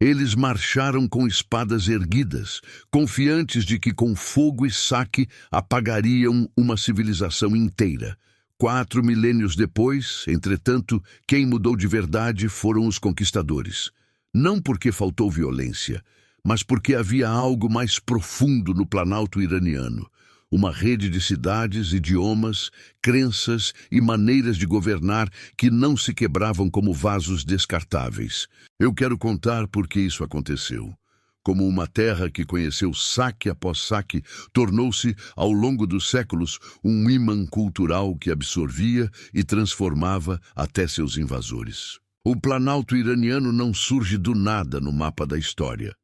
Eles marcharam com espadas erguidas, confiantes de que com fogo e saque apagariam uma civilização inteira. 4 milênios depois, entretanto, quem mudou de verdade foram os conquistadores. Não porque faltou violência, mas porque havia algo mais profundo no Planalto iraniano. Uma rede de cidades, idiomas, crenças e maneiras de governar que não se quebravam como vasos descartáveis. Eu quero contar por que isso aconteceu. Como uma terra que conheceu saque após saque, tornou-se, ao longo dos séculos, um imã cultural que absorvia e transformava até seus invasores. O Planalto iraniano não surge do nada no mapa da história.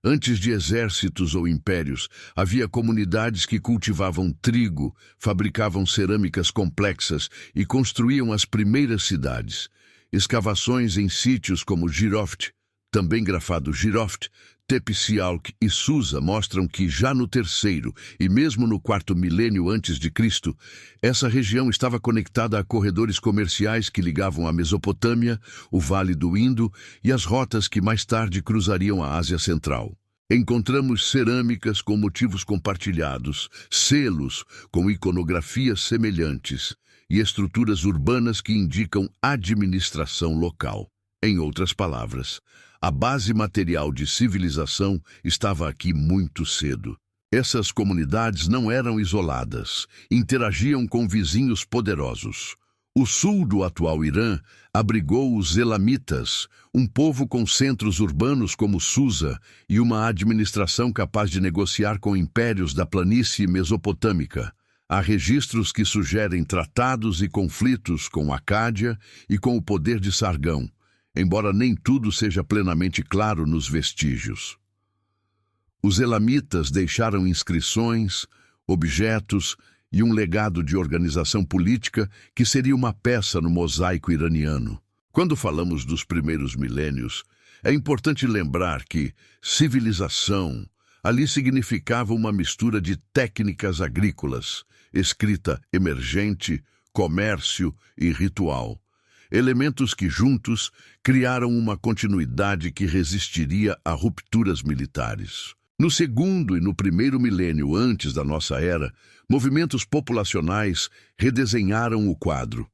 Antes de exércitos ou impérios, havia comunidades que cultivavam trigo, fabricavam cerâmicas complexas e construíam as primeiras cidades. Escavações em sítios como Giroft, também grafado Giroft, Tepsialk e Susa mostram que já no terceiro e mesmo no 4º milênio antes de Cristo, essa região estava conectada a corredores comerciais que ligavam a Mesopotâmia, o Vale do Indo e as rotas que mais tarde cruzariam a Ásia Central. Encontramos cerâmicas com motivos compartilhados, selos com iconografias semelhantes e estruturas urbanas que indicam administração local. Em outras palavras, a base material de civilização estava aqui muito cedo. Essas comunidades não eram isoladas, interagiam com vizinhos poderosos. O sul do atual Irã abrigou os Elamitas, um povo com centros urbanos como Susa e uma administração capaz de negociar com impérios da planície mesopotâmica. Há registros que sugerem tratados e conflitos com Acádia e com o poder de Sargão, embora nem tudo seja plenamente claro nos vestígios. Os Elamitas deixaram inscrições, objetos e um legado de organização política que seria uma peça no mosaico iraniano. Quando falamos dos primeiros milênios, é importante lembrar que civilização ali significava uma mistura de técnicas agrícolas, escrita emergente, comércio e ritual. Elementos que juntos criaram uma continuidade que resistiria a rupturas militares. No 2º e no 1º milênio antes da nossa era, movimentos populacionais redesenharam o quadro.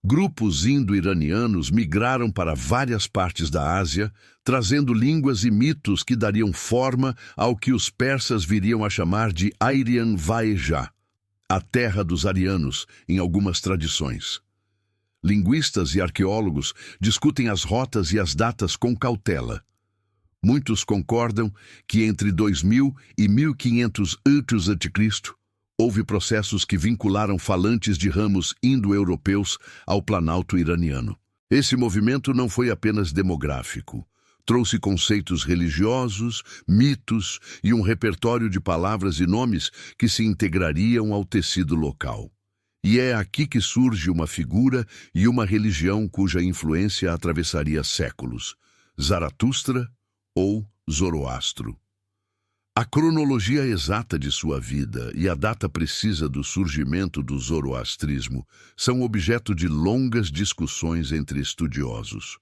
Grupos indo-iranianos migraram para várias partes da Ásia, trazendo línguas e mitos que dariam forma ao que os persas viriam a chamar de Aryan Vaeja, a terra dos arianos, em algumas tradições. Linguistas e arqueólogos discutem as rotas e as datas com cautela. Muitos concordam que entre 2000 e 1500 a.C., houve processos que vincularam falantes de ramos indo-europeus ao Planalto iraniano. Esse movimento não foi apenas demográfico. Trouxe conceitos religiosos, mitos e um repertório de palavras e nomes que se integrariam ao tecido local. E é aqui que surge uma figura e uma religião cuja influência atravessaria séculos: Zaratustra ou Zoroastro. A cronologia exata de sua vida e a data precisa do surgimento do zoroastrismo são objeto de longas discussões entre estudiosos.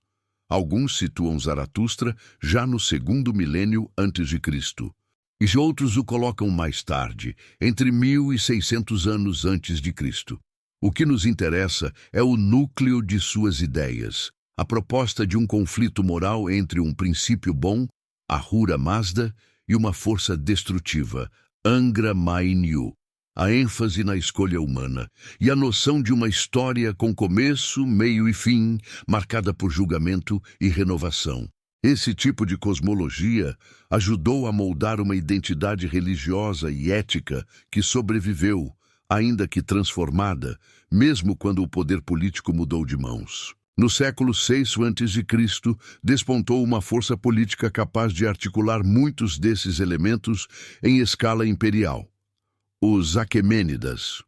Alguns situam Zaratustra já no 2º milênio antes de Cristo, e outros o colocam mais tarde, entre 1600 anos antes de Cristo. O que nos interessa é o núcleo de suas ideias, a proposta de um conflito moral entre um princípio bom, Ahura Mazda, e uma força destrutiva, Angra Mainyu, a ênfase na escolha humana e a noção de uma história com começo, meio e fim, marcada por julgamento e renovação. Esse tipo de cosmologia ajudou a moldar uma identidade religiosa e ética que sobreviveu, ainda que transformada, mesmo quando o poder político mudou de mãos. No século VI a.C., despontou uma força política capaz de articular muitos desses elementos em escala imperial: os Aquemênidas.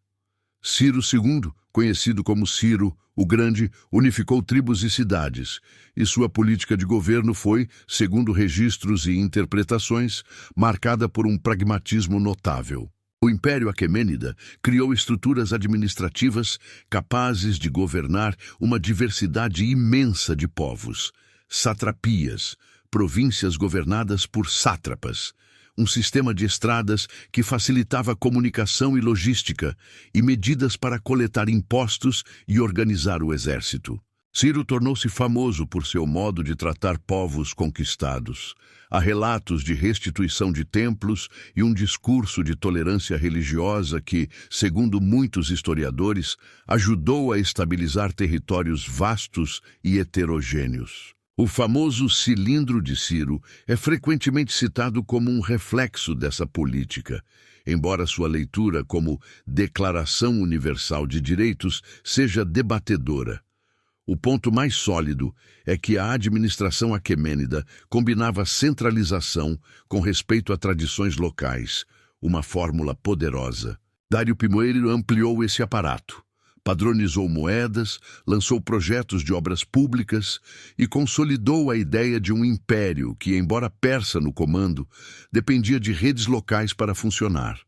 Ciro II, conhecido como Ciro o Grande, unificou tribos e cidades, e sua política de governo foi, segundo registros e interpretações, marcada por um pragmatismo notável. O Império Aquemênida criou estruturas administrativas capazes de governar uma diversidade imensa de povos, satrapias, províncias governadas por sátrapas, um sistema de estradas que facilitava a comunicação e logística, e medidas para coletar impostos e organizar o exército. Ciro tornou-se famoso por seu modo de tratar povos conquistados. Há relatos de restituição de templos e um discurso de tolerância religiosa que, segundo muitos historiadores, ajudou a estabilizar territórios vastos e heterogêneos. O famoso Cilindro de Ciro é frequentemente citado como um reflexo dessa política, embora sua leitura como Declaração Universal de Direitos seja debatedora. O ponto mais sólido é que a administração aquemênida combinava centralização com respeito a tradições locais, uma fórmula poderosa. Dário I ampliou esse aparato. Padronizou moedas, lançou projetos de obras públicas e consolidou a ideia de um império que, embora persa no comando, dependia de redes locais para funcionar.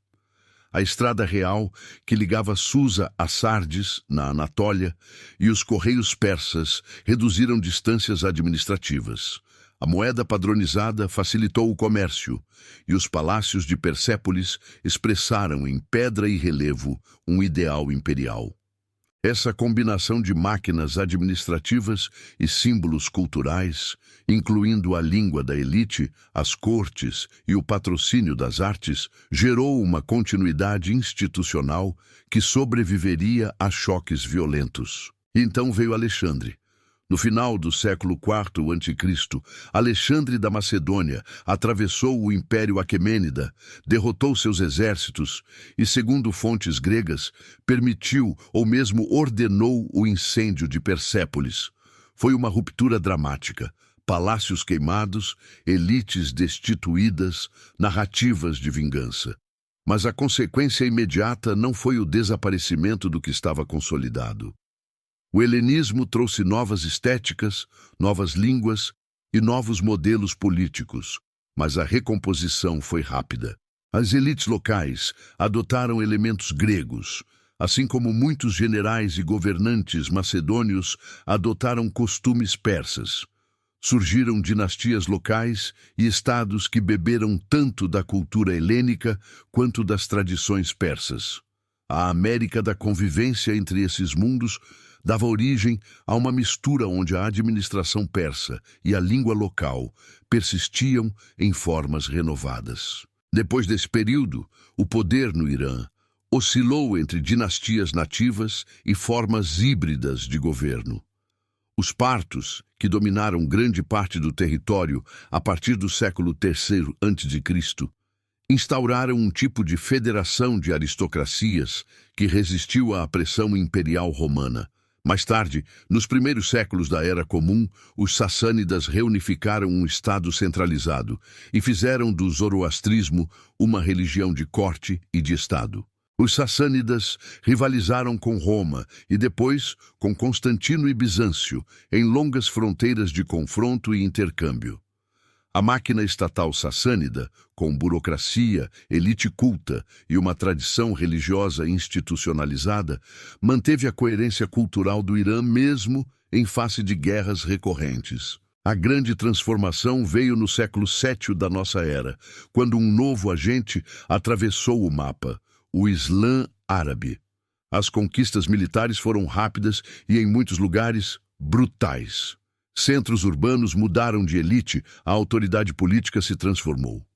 A estrada real, que ligava Susa a Sardes, na Anatólia, e os correios persas reduziram distâncias administrativas. A moeda padronizada facilitou o comércio, e os palácios de Persépolis expressaram em pedra e relevo um ideal imperial. Essa combinação de máquinas administrativas e símbolos culturais, incluindo a língua da elite, as cortes e o patrocínio das artes, gerou uma continuidade institucional que sobreviveria a choques violentos. Então veio Alexandre. No final do século IV a.C., Alexandre da Macedônia atravessou o Império Aquemênida, derrotou seus exércitos e, segundo fontes gregas, permitiu ou mesmo ordenou o incêndio de Persépolis. Foi uma ruptura dramática. Palácios queimados, elites destituídas, narrativas de vingança. Mas a consequência imediata não foi o desaparecimento do que estava consolidado. O helenismo trouxe novas estéticas, novas línguas e novos modelos políticos, mas a recomposição foi rápida. As elites locais adotaram elementos gregos, assim como muitos generais e governantes macedônios adotaram costumes persas. Surgiram dinastias locais e estados que beberam tanto da cultura helênica quanto das tradições persas. A América da convivência entre esses mundos dava origem a uma mistura onde a administração persa e a língua local persistiam em formas renovadas. Depois desse período, o poder no Irã oscilou entre dinastias nativas e formas híbridas de governo. Os partos, que dominaram grande parte do território a partir do século III a.C., instauraram um tipo de federação de aristocracias que resistiu à pressão imperial romana. Mais tarde, nos primeiros séculos da Era Comum, os sassânidas reunificaram um estado centralizado e fizeram do zoroastrismo uma religião de corte e de estado. Os sassânidas rivalizaram com Roma e depois com Constantino e Bizâncio, em longas fronteiras de confronto e intercâmbio. A máquina estatal sassânida, com burocracia, elite culta e uma tradição religiosa institucionalizada, manteve a coerência cultural do Irã mesmo em face de guerras recorrentes. A grande transformação veio no século VII da nossa era, quando um novo agente atravessou o mapa, o Islã árabe. As conquistas militares foram rápidas e, em muitos lugares, brutais. Centros urbanos mudaram de elite, a autoridade política se transformou.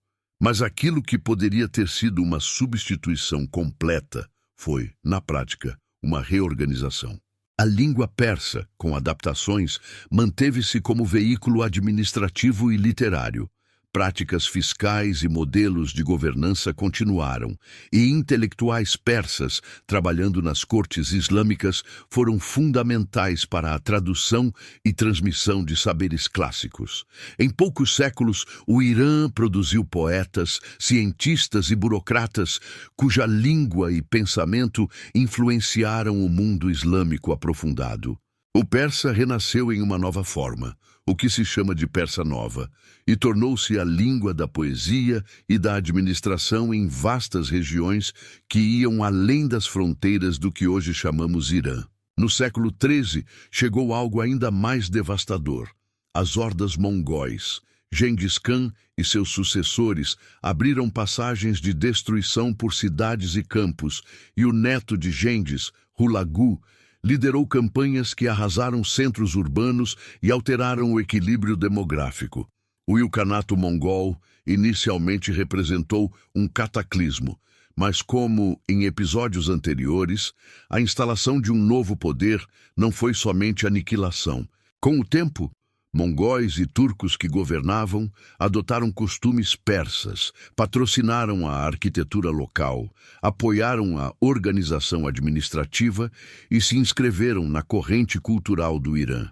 Mas aquilo que poderia ter sido uma substituição completa foi, na prática, uma reorganização. A língua persa, com adaptações, manteve-se como veículo administrativo e literário. Práticas fiscais e modelos de governança continuaram, e intelectuais persas, trabalhando nas cortes islâmicas, foram fundamentais para a tradução e transmissão de saberes clássicos. Em poucos séculos, o Irã produziu poetas, cientistas e burocratas cuja língua e pensamento influenciaram o mundo islâmico aprofundado. O persa renasceu em uma nova forma, o que se chama de Persa Nova, e tornou-se a língua da poesia e da administração em vastas regiões que iam além das fronteiras do que hoje chamamos Irã. No século XIII, chegou algo ainda mais devastador: as hordas mongóis, Gengis Khan e seus sucessores abriram passagens de destruição por cidades e campos, e o neto de Gengis, Hulagu, liderou campanhas que arrasaram centros urbanos e alteraram o equilíbrio demográfico. O Ilkhanato mongol inicialmente representou um cataclismo, mas como em episódios anteriores, a instalação de um novo poder não foi somente aniquilação. Com o tempo, mongóis e turcos que governavam adotaram costumes persas, patrocinaram a arquitetura local, apoiaram a organização administrativa e se inscreveram na corrente cultural do Irã.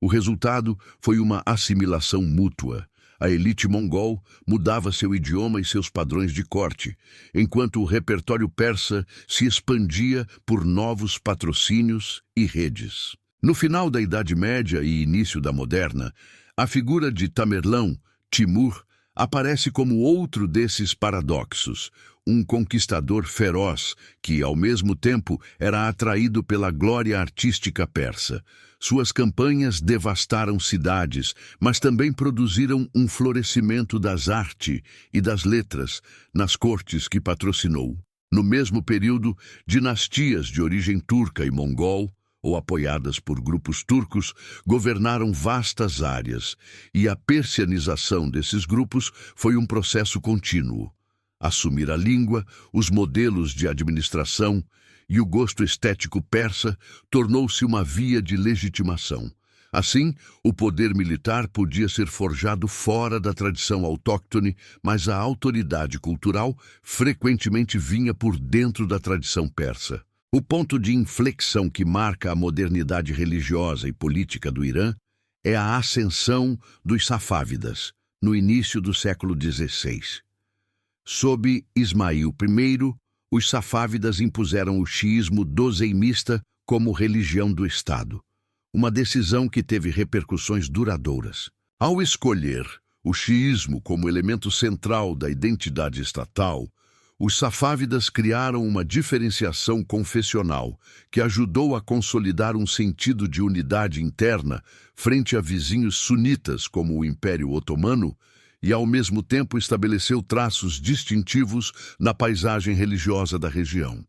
O resultado foi uma assimilação mútua. A elite mongol mudava seu idioma e seus padrões de corte, enquanto o repertório persa se expandia por novos patrocínios e redes. No final da Idade Média e início da Moderna, a figura de Tamerlão, Timur, aparece como outro desses paradoxos, um conquistador feroz que, ao mesmo tempo, era atraído pela glória artística persa. Suas campanhas devastaram cidades, mas também produziram um florescimento das artes e das letras nas cortes que patrocinou. No mesmo período, dinastias de origem turca e mongol, ou apoiadas por grupos turcos, governaram vastas áreas, e a persianização desses grupos foi um processo contínuo. Assumir a língua, os modelos de administração e o gosto estético persa tornou-se uma via de legitimação. Assim, o poder militar podia ser forjado fora da tradição autóctone, mas a autoridade cultural frequentemente vinha por dentro da tradição persa. O ponto de inflexão que marca a modernidade religiosa e política do Irã é a ascensão dos safávidas, no início do século XVI. Sob Ismail I, os safávidas impuseram o xiismo dozeimista como religião do Estado, uma decisão que teve repercussões duradouras. Ao escolher o xiismo como elemento central da identidade estatal, os safávidas criaram uma diferenciação confessional que ajudou a consolidar um sentido de unidade interna frente a vizinhos sunitas como o Império Otomano e, ao mesmo tempo, estabeleceu traços distintivos na paisagem religiosa da região.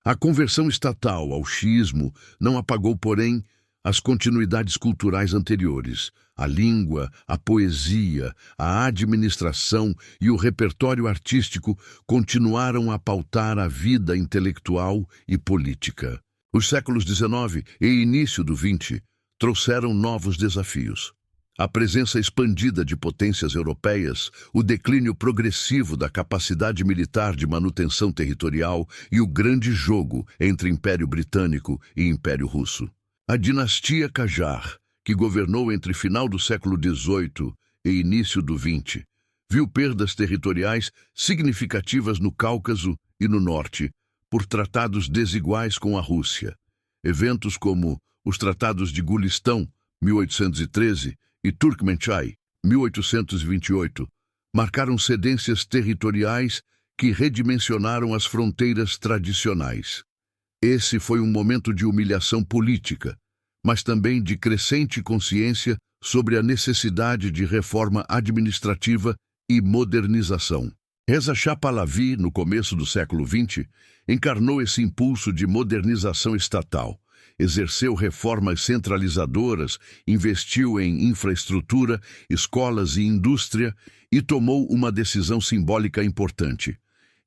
A conversão estatal ao xiismo não apagou, porém, as continuidades culturais anteriores. A língua, a poesia, a administração e o repertório artístico continuaram a pautar a vida intelectual e política. Os séculos XIX e início do XX trouxeram novos desafios. A presença expandida de potências europeias, o declínio progressivo da capacidade militar de manutenção territorial e o grande jogo entre Império Britânico e Império Russo. A dinastia Qajar, que governou entre final do século XVIII e início do XX, viu perdas territoriais significativas no Cáucaso e no Norte, por tratados desiguais com a Rússia. Eventos como os Tratados de Gulistão, 1813, e Turkmenchai, 1828, marcaram cedências territoriais que redimensionaram as fronteiras tradicionais. Esse foi um momento de humilhação política, mas também de crescente consciência sobre a necessidade de reforma administrativa e modernização. Reza Shah Pahlavi, no começo do século XX, encarnou esse impulso de modernização estatal. Exerceu reformas centralizadoras, investiu em infraestrutura, escolas e indústria e tomou uma decisão simbólica importante.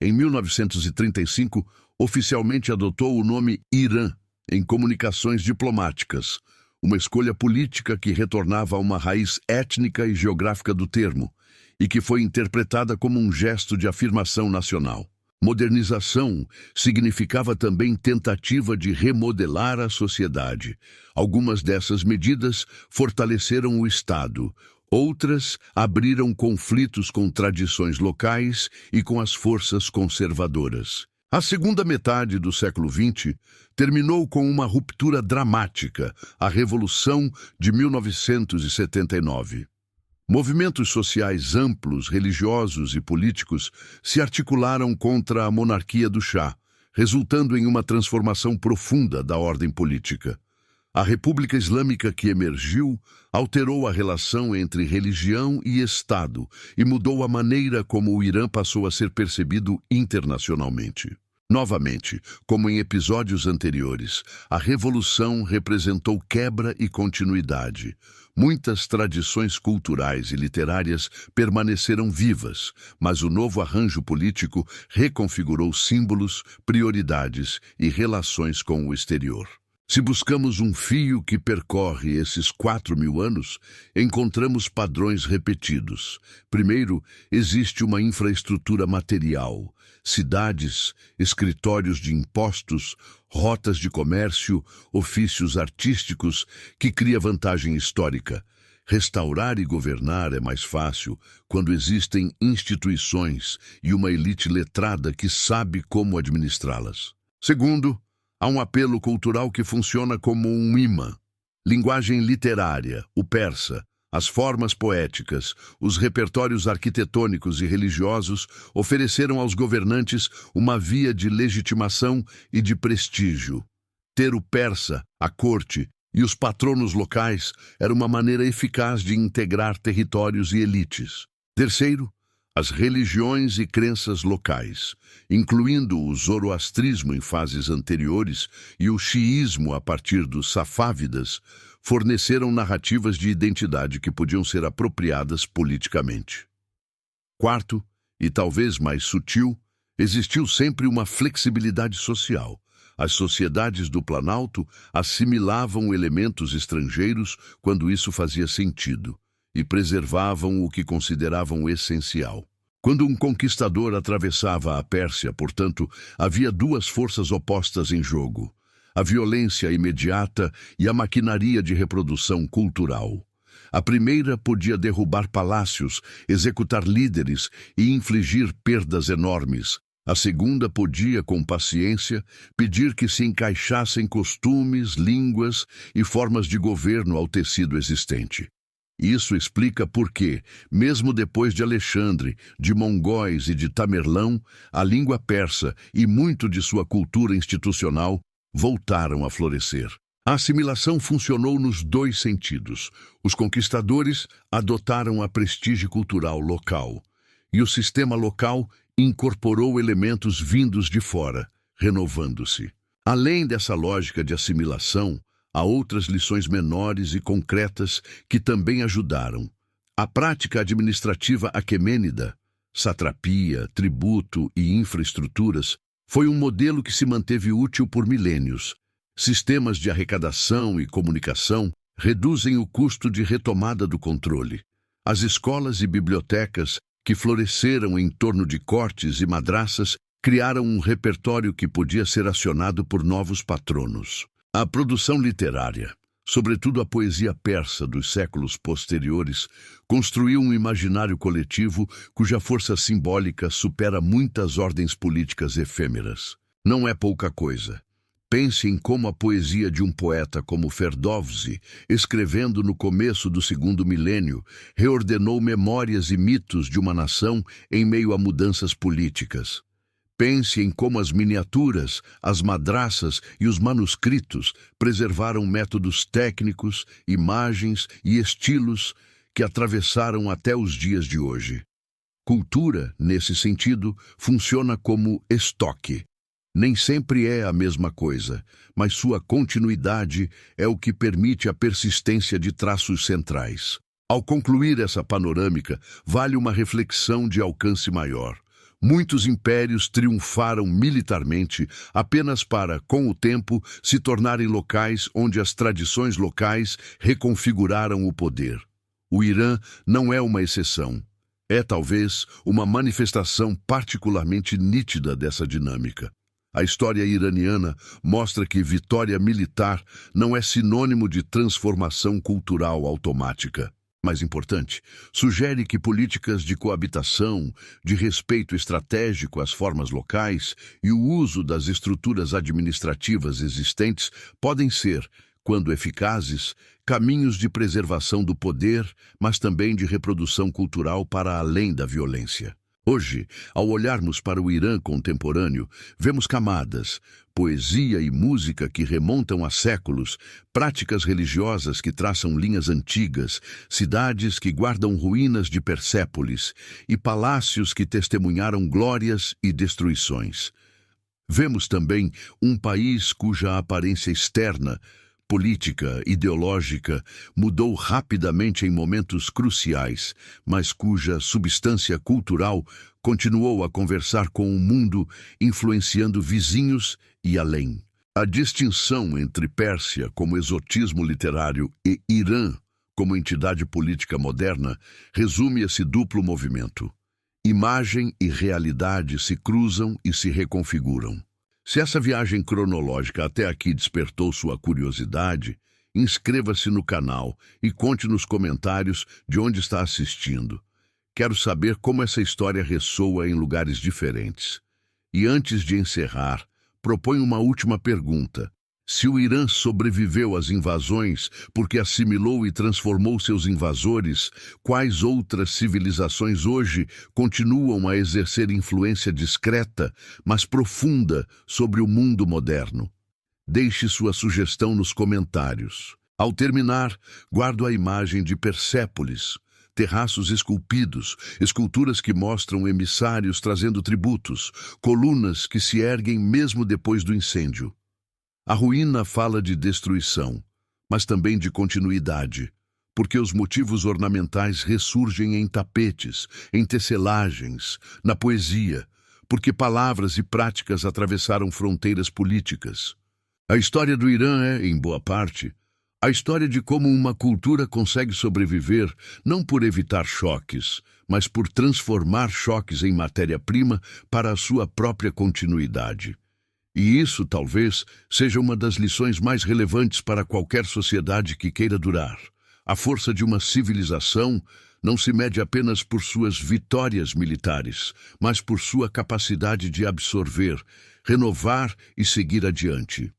Em 1935, oficialmente adotou o nome Irã em comunicações diplomáticas, uma escolha política que retornava a uma raiz étnica e geográfica do termo e que foi interpretada como um gesto de afirmação nacional. Modernização significava também tentativa de remodelar a sociedade. Algumas dessas medidas fortaleceram o Estado, outras abriram conflitos com tradições locais e com as forças conservadoras. A segunda metade do século XX terminou com uma ruptura dramática, a Revolução de 1979. Movimentos sociais amplos, religiosos e políticos se articularam contra a monarquia do Shah, resultando em uma transformação profunda da ordem política. A República Islâmica que emergiu alterou a relação entre religião e Estado e mudou a maneira como o Irã passou a ser percebido internacionalmente. Novamente, como em episódios anteriores, a Revolução representou quebra e continuidade. Muitas tradições culturais e literárias permaneceram vivas, mas o novo arranjo político reconfigurou símbolos, prioridades e relações com o exterior. Se buscamos um fio que percorre esses 4.000 anos, encontramos padrões repetidos. Primeiro, existe uma infraestrutura material. Cidades, escritórios de impostos, rotas de comércio, ofícios artísticos, que cria vantagem histórica. Restaurar e governar é mais fácil quando existem instituições e uma elite letrada que sabe como administrá-las. Segundo, há um apelo cultural que funciona como um imã. Linguagem literária, o persa, as formas poéticas, os repertórios arquitetônicos e religiosos ofereceram aos governantes uma via de legitimação e de prestígio. Ter o persa, a corte e os patronos locais era uma maneira eficaz de integrar territórios e elites. Terceiro, as religiões e crenças locais, incluindo o zoroastrismo em fases anteriores e o xiismo a partir dos safávidas, forneceram narrativas de identidade que podiam ser apropriadas politicamente. Quarto, e talvez mais sutil, existiu sempre uma flexibilidade social. As sociedades do Planalto assimilavam elementos estrangeiros quando isso fazia sentido e preservavam o que consideravam essencial. Quando um conquistador atravessava a Pérsia, portanto, havia duas forças opostas em jogo: a violência imediata e a maquinaria de reprodução cultural. A primeira podia derrubar palácios, executar líderes e infligir perdas enormes. A segunda podia, com paciência, pedir que se encaixassem costumes, línguas e formas de governo ao tecido existente. Isso explica por que, mesmo depois de Alexandre, de Mongóis e de Tamerlão, a língua persa e muito de sua cultura institucional voltaram a florescer. A assimilação funcionou nos dois sentidos. Os conquistadores adotaram a prestígio cultural local, e o sistema local incorporou elementos vindos de fora, renovando-se. Além dessa lógica de assimilação, há outras lições menores e concretas que também ajudaram. A prática administrativa aquemênida, satrapia, tributo e infraestruturas, foi um modelo que se manteve útil por milênios. Sistemas de arrecadação e comunicação reduzem o custo de retomada do controle. As escolas e bibliotecas, que floresceram em torno de cortes e madraças, criaram um repertório que podia ser acionado por novos patronos. A produção literária, sobretudo a poesia persa dos séculos posteriores, construiu um imaginário coletivo cuja força simbólica supera muitas ordens políticas efêmeras. Não é pouca coisa. Pense em como a poesia de um poeta como Ferdowsi, escrevendo no começo do segundo milênio, reordenou memórias e mitos de uma nação em meio a mudanças políticas. Pense em como as miniaturas, as madraças e os manuscritos preservaram métodos técnicos, imagens e estilos que atravessaram até os dias de hoje. Cultura, nesse sentido, funciona como estoque. Nem sempre é a mesma coisa, mas sua continuidade é o que permite a persistência de traços centrais. Ao concluir essa panorâmica, vale uma reflexão de alcance maior. Muitos impérios triunfaram militarmente apenas para, com o tempo, se tornarem locais onde as tradições locais reconfiguraram o poder. O Irã não é uma exceção. É, talvez, uma manifestação particularmente nítida dessa dinâmica. A história iraniana mostra que vitória militar não é sinônimo de transformação cultural automática. Mais importante, sugere que políticas de coabitação, de respeito estratégico às formas locais e o uso das estruturas administrativas existentes podem ser, quando eficazes, caminhos de preservação do poder, mas também de reprodução cultural para além da violência. Hoje, ao olharmos para o Irã contemporâneo, vemos camadas, poesia e música que remontam a séculos, práticas religiosas que traçam linhas antigas, cidades que guardam ruínas de Persépolis e palácios que testemunharam glórias e destruições. Vemos também um país cuja aparência externa, política, ideológica, mudou rapidamente em momentos cruciais, mas cuja substância cultural continuou a conversar com o mundo, influenciando vizinhos e além. A distinção entre Pérsia como exotismo literário e Irã como entidade política moderna resume esse duplo movimento. Imagem e realidade se cruzam e se reconfiguram. Se essa viagem cronológica até aqui despertou sua curiosidade, inscreva-se no canal e conte nos comentários de onde está assistindo. Quero saber como essa história ressoa em lugares diferentes. E antes de encerrar, proponho uma última pergunta. Se o Irã sobreviveu às invasões porque assimilou e transformou seus invasores, quais outras civilizações hoje continuam a exercer influência discreta, mas profunda, sobre o mundo moderno? Deixe sua sugestão nos comentários. Ao terminar, guardo a imagem de Persépolis, terraços esculpidos, esculturas que mostram emissários trazendo tributos, colunas que se erguem mesmo depois do incêndio. A ruína fala de destruição, mas também de continuidade, porque os motivos ornamentais ressurgem em tapetes, em tecelagens, na poesia, porque palavras e práticas atravessaram fronteiras políticas. A história do Irã é, em boa parte, a história de como uma cultura consegue sobreviver não por evitar choques, mas por transformar choques em matéria-prima para a sua própria continuidade. E isso, talvez, seja uma das lições mais relevantes para qualquer sociedade que queira durar. A força de uma civilização não se mede apenas por suas vitórias militares, mas por sua capacidade de absorver, renovar e seguir adiante.